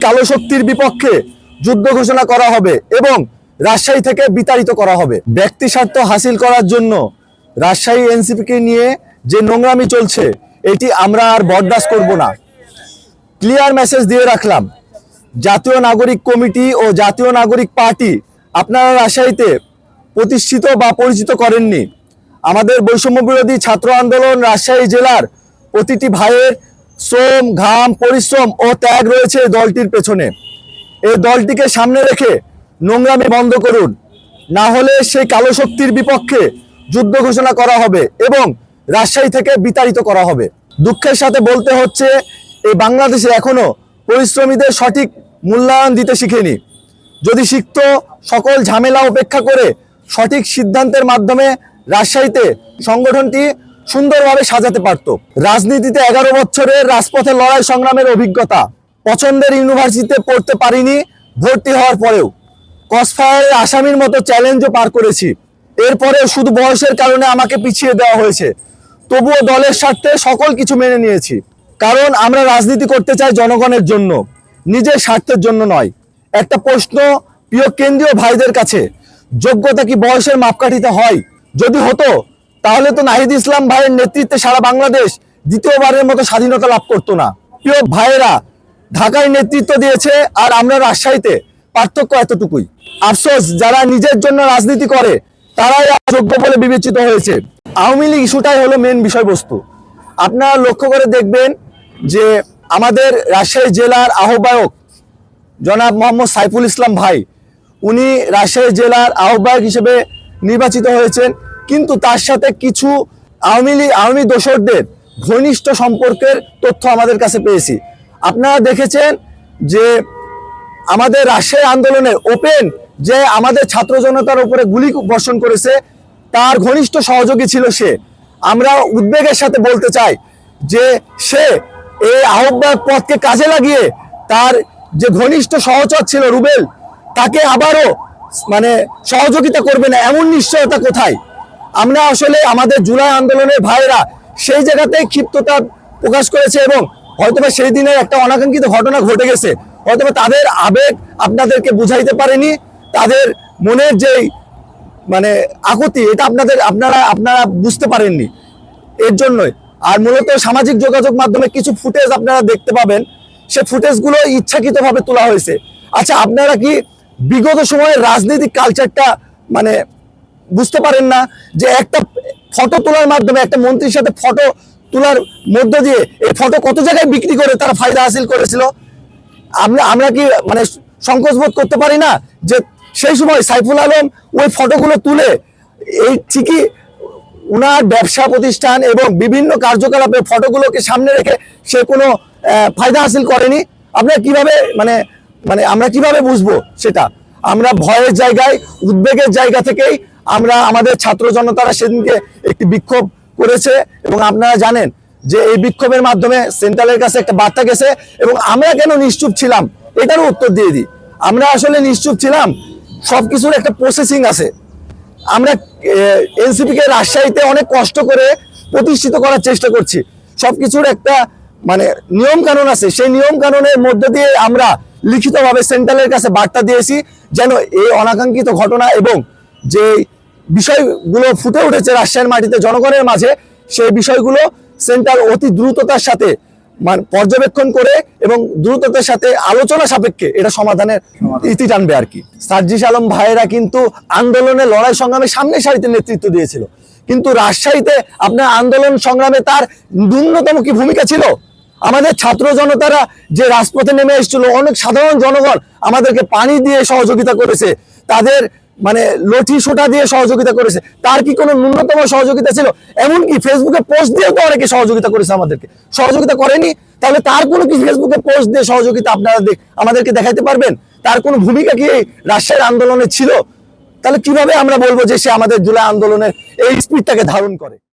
কালো শক্তির বিপক্ষে যুদ্ধ ঘোষণা করা হবে এবং রাজশাহী থেকে বিতাড়িত করা হবে। ব্যক্তি স্বার্থ হাসিল করার জন্য রাজশাহী এনসিপিকে নিয়ে যে নোংরামি চলছে এটি আমরা আর বরদাস্ত করব না। ক্লিয়ার মেসেজ দিয়ে রাখলাম, জাতীয় নাগরিক কমিটি ও জাতীয় নাগরিক পার্টি আপনারা রাজশাহীতে প্রতিষ্ঠিত বা পরিচিত করেননি। আমাদের বৈষম্য বিরোধী ছাত্র আন্দোলন রাজশাহী জেলার প্রতিটি ভাইয়ের শ্রম, ঘাম, পরিশ্রম ও ত্যাগ রয়েছে দলটির পেছনে। এই দলটিকে সামনে রেখে নোংরামি বন্ধ করুন, না হলে সেই কালো শক্তির বিপক্ষে যুদ্ধ ঘোষণা করা হবে এবং রাজশাহী থেকে বিতাড়িত করা হবে। দুঃখের সাথে বলতে হচ্ছে, এই বাংলাদেশে এখনো পরিশ্রমীদের সঠিক মূল্যায়ন দিতে শিখেনি। যদি শিখত, সকল ঝামেলা উপেক্ষা করে সঠিক সিদ্ধান্তের মাধ্যমে রাজশাহীতে সংগঠনটি সুন্দরভাবে সাজাতে পারত। রাজনীতিতে 11 বছরের রাজপথে লড়াই সংগ্রামের অভিজ্ঞতা, পছন্দের ইউনিভার্সিটিতে পড়তে পারিনি ভর্তি হওয়ার পরেও, ক্রসফায়ারের আসামির মতো চ্যালেঞ্জও পার করেছি। এরপরে শুধু বয়সের কারণে আমাকে পিছিয়ে দেওয়া হয়েছে, তবুও দলের স্বার্থে সকল কিছু মেনে নিয়েছি। কারণ আমরা রাজনীতি করতে চাই জনগণের জন্য, নিজের স্বার্থের জন্য নয়। একটা প্রশ্ন প্রিয় কেন্দ্রীয় ভাইদের কাছে, যোগ্যতা কি বয়সের মাপকাঠিতে হয়? যদি হতো তাহলে তো নাহিদ ইসলাম ভাইয়ের নেতৃত্বে সারা বাংলাদেশ দ্বিতীয়বারের মতো স্বাধীনতা লাভ করতো না। প্রিয় ভাইয়েরা ঢাকায় নেতৃত্ব দিয়েছে আর আমরা রাজশাহীতে, পার্থক্য এতটুকুই। আফসোস, যারা নিজের জন্য রাজনীতি করে তারাই যোগ্য বলে বিবেচিত হয়েছে। আওয়ামী লীগ ইস্যুটাই হলো মেন বিষয়বস্তু। আপনারা লক্ষ্য করে দেখবেন যে আমাদের রাজশাহী জেলার আহ্বায়ক জনাব মোহাম্মদ সাইফুল ইসলাম ভাই, উনি রাজশাহী জেলার আহ্বায়ক হিসেবে নির্বাচিত হয়েছেন, কিন্তু তার সাথে কিছু আওয়ামী দোসরদের ঘনিষ্ঠ সম্পর্কের তথ্য আমাদের কাছে পেয়েছি। আপনারা দেখেছেন যে আমাদের রাজশাহী আন্দোলনের ওপেন যে আমাদের ছাত্র জনতার উপরে গুলি বর্ষণ করেছে, তার ঘনিষ্ঠ সহযোগী ছিল সে। আমরা উদ্বেগের সাথে বলতে চাই যে সে এই আহ্বায়ক পদকে কাজে লাগিয়ে তার যে ঘনিষ্ঠ সহচর ছিল রুবেল, তাকে আবারও সহযোগিতা করবে না, এমন নিশ্চয়তা কোথায়? আমরা আসলে আমাদের জুলাই আন্দোলনের ভাইয়েরা সেই জায়গাতেই ক্ষিপ্ততা প্রকাশ করেছে এবং হয়তোবা সেই দিনের একটা অনাকাঙ্ক্ষিত ঘটনা ঘটে গেছে, হয়তোবা তাদের আবেগ আপনাদেরকে বুঝাইতে পারেনি, তাদের মনের যেই আকুতি এটা আপনারা বুঝতে পারেননি, এর জন্যই। আর মূলত সামাজিক যোগাযোগ মাধ্যমে কিছু ফুটেজ আপনারা দেখতে পাবেন, সে ফুটেজগুলো ইচ্ছাকৃতভাবে তোলা হয়েছে। আচ্ছা, আপনারা কি বিগত সময়ের রাজনৈতিক কালচারটা বুঝতে পারেন না যে একটা ফটো তোলার মাধ্যমে, একটা মন্ত্রীর সাথে ফটো তোলার মধ্য দিয়ে এই ফটো কত জায়গায় বিক্রি করে তারা ফায়দা হাসিল করেছিল? আমরা কি সংকোচ বোধ করতে পারি না যে সেই সময় সাইফুল আলম ওই ফটোগুলো তুলে এই ঠিকই উনার ব্যবসা প্রতিষ্ঠান এবং বিভিন্ন কার্যকলাপে ফটোগুলোকে সামনে রেখে সে কোনো ফায়দা হাসিল করেনি? আমরা কিভাবে আমরা কিভাবে বুঝবো সেটা? আমরা ভয়ের জায়গায়, উদ্বেগের জায়গা থেকেই আমরা আমাদের ছাত্র জনতারা সেদিনকে একটি বিক্ষোভ করেছে এবং আপনারা জানেন যে এই বিক্ষোভের মাধ্যমে সেন্ট্রালের কাছে একটা বার্তা গেছে। এবং আমরা কেন নিশ্চুপ ছিলাম এটারও উত্তর দিয়ে দিই। আমরা আসলে নিশ্চুপ ছিলাম, সবকিছুর একটা প্রসেসিং আছে। আমরা এনসিপিকে রাজশাহীতে অনেক কষ্ট করে প্রতিষ্ঠিত করার চেষ্টা করছি, সবকিছুর একটা নিয়ম কানুন আছে। সেই নিয়ম কানুনের মধ্যে দিয়ে আমরা লিখিতভাবে সেন্ট্রালের কাছে বার্তা দিয়েছি যেন এই অনাকাঙ্ক্ষিত ঘটনা এবং যে বিষয়গুলো ফুটে উঠেছে রাজশাহীর মাটিতে জনগণের মাঝে, সেই বিষয়গুলো সেন্ট্রাল অতি দ্রুততার সাথে পর্যবেক্ষণ করে এবং দ্রুততার সাথে আলোচনা সাপেক্ষে এটা সমাধানের ইতি টানবে আর কি। সার্জিস আলম ভাইয়েরা কিন্তু আন্দোলনের লড়াই সংগ্রামে সামনের সারিতে নেতৃত্ব দিয়েছিল, কিন্তু রাজশাহীতে আপনার আন্দোলন সংগ্রামে তার ন্যূনতম কি ভূমিকা ছিল? আমাদের ছাত্র জনতারা যে রাজপথে নেমে এসেছিল, অনেক সাধারণ জনগণ আমাদেরকে পানি দিয়ে সহযোগিতা করেছে, তাদের লঠি সোটা দিয়ে সহযোগিতা করেছে, তার কি কোনো ন্যূনতম সহযোগিতা ছিল? এমনকি ফেসবুকে পোস্ট দিয়েও তো অনেকে সহযোগিতা করেছে, আমাদেরকে সহযোগিতা করেনি? তাহলে তার কোনো কি ফেসবুকে পোস্ট দিয়ে সহযোগিতা আপনারা আমাদেরকে দেখাইতে পারবেন? তার কোনো ভূমিকা কি রাজশাহীর আন্দোলনে ছিল? তাহলে কিভাবে আমরা বলবো যে সে আমাদের জুলাই আন্দোলনের এই স্পিডটাকে ধারণ করে?